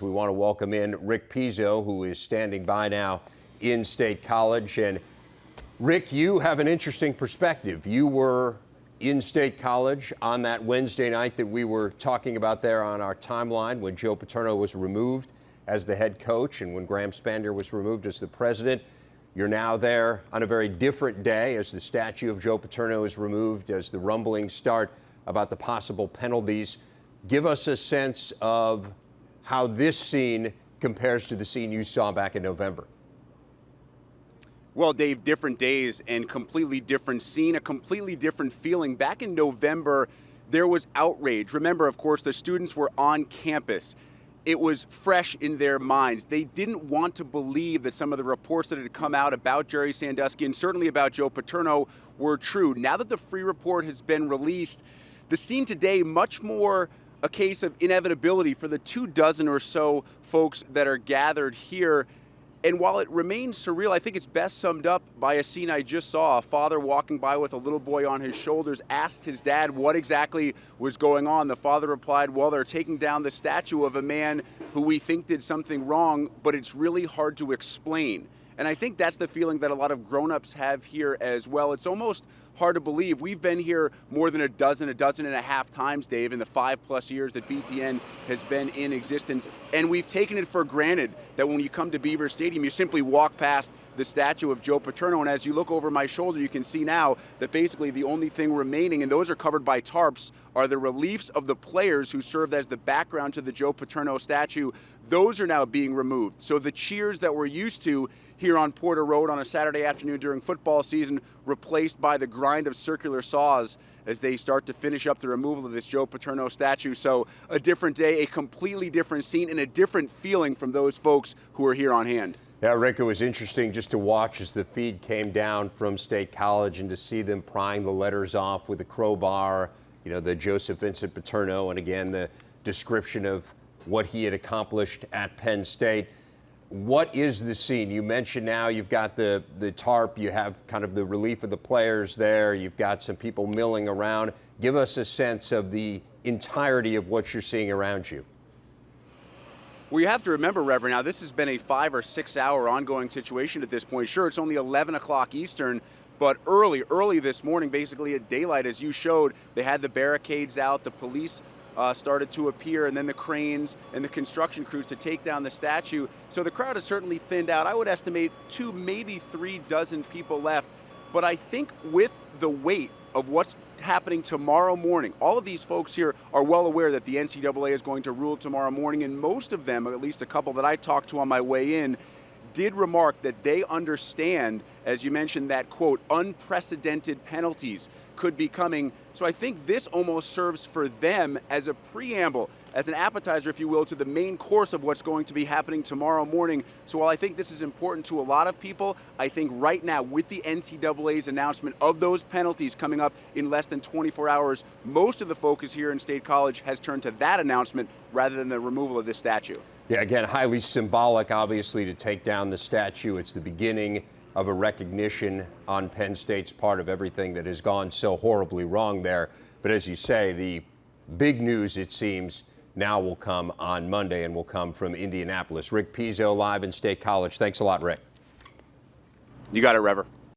We want to welcome in Rick Pizzo, who is standing by now in State College. And Rick, you have an interesting perspective. You were in State College on that Wednesday night that we were talking about there on our timeline when Joe Paterno was removed as the head coach and when Graham Spander was removed as the president. You're now there on a very different day as the statue of Joe Paterno is removed, as the rumblings start about the possible penalties. Give us a sense of how this scene compares to the scene you saw back in November. Well, Dave, different days and completely different scene, a completely different feeling. Back in November, there was outrage. Remember, of course, the students were on campus. It was fresh in their minds. They didn't want to believe that some of the reports that had come out about Jerry Sandusky and certainly about Joe Paterno were true. Now that the free report has been released, the scene today much more a case of inevitability for the 24 or so folks that are gathered here. And while it remains surreal, I think it's best summed up by a scene I just saw. A father walking by with a little boy on his shoulders asked his dad what exactly was going on. The father replied, well, they're taking down the statue of a man who we think did something wrong, but it's really hard to explain. And I think that's the feeling that a lot of grown-ups have here as well. It's almost hard to believe. We've been here more than a dozen and a half times, Dave, in the 5+ years that BTN has been in existence. And we've taken it for granted that when you come to Beaver Stadium, you simply walk past the statue of Joe Paterno. And as you look over my shoulder, you can see now that basically the only thing remaining, and those are covered by tarps, are the reliefs of the players who served as the background to the Joe Paterno statue. Those are now being removed. So the cheers that we're used to here on Porter Road on a Saturday afternoon during football season, replaced by the grind of circular saws as they start to finish up the removal of this Joe Paterno statue. So a different day, a completely different scene, and a different feeling from those folks who are here on hand. Yeah, Rick, it was interesting just to watch as the feed came down from State College and to see them prying the letters off with a crowbar, you know, the Joseph Vincent Paterno, and again, the description of what he had accomplished at Penn State. What is the scene? You mentioned now you've got the tarp, you have kind of the relief of the players there, you've got some people milling around. Give us a sense of the entirety of what you're seeing around you. Well, you have to remember, Reverend, now this has been a 5 or 6 hour ongoing situation at this point. Sure, it's only 11 o'clock Eastern, but early this morning, basically at daylight, as you showed, they had the barricades out, the police started to appear, and then the cranes and the construction crews to take down the statue. So the crowd has certainly thinned out. I would estimate 2, maybe 3 dozen people left. But I think with the weight of what's happening tomorrow morning, all of these folks here are well aware that the NCAA is going to rule tomorrow morning, and most of them, or at least a couple that I talked to on my way in, did remark that they understand, as you mentioned, that, quote, unprecedented penalties could be coming. So I think this almost serves for them as a preamble, as an appetizer, if you will, to the main course of what's going to be happening tomorrow morning. So while I think this is important to a lot of people, I think right now with the NCAA's announcement of those penalties coming up in less than 24 hours, most of the focus here in State College has turned to that announcement rather than the removal of this statue. Yeah, again, highly symbolic, obviously, to take down the statue. It's the beginning of a recognition on Penn State's part of everything that has gone so horribly wrong there. But as you say, the big news, it seems, now will come on Monday and will come from Indianapolis. Rick Pizzo live in State College. Thanks a lot, Rick. You got it, Rever.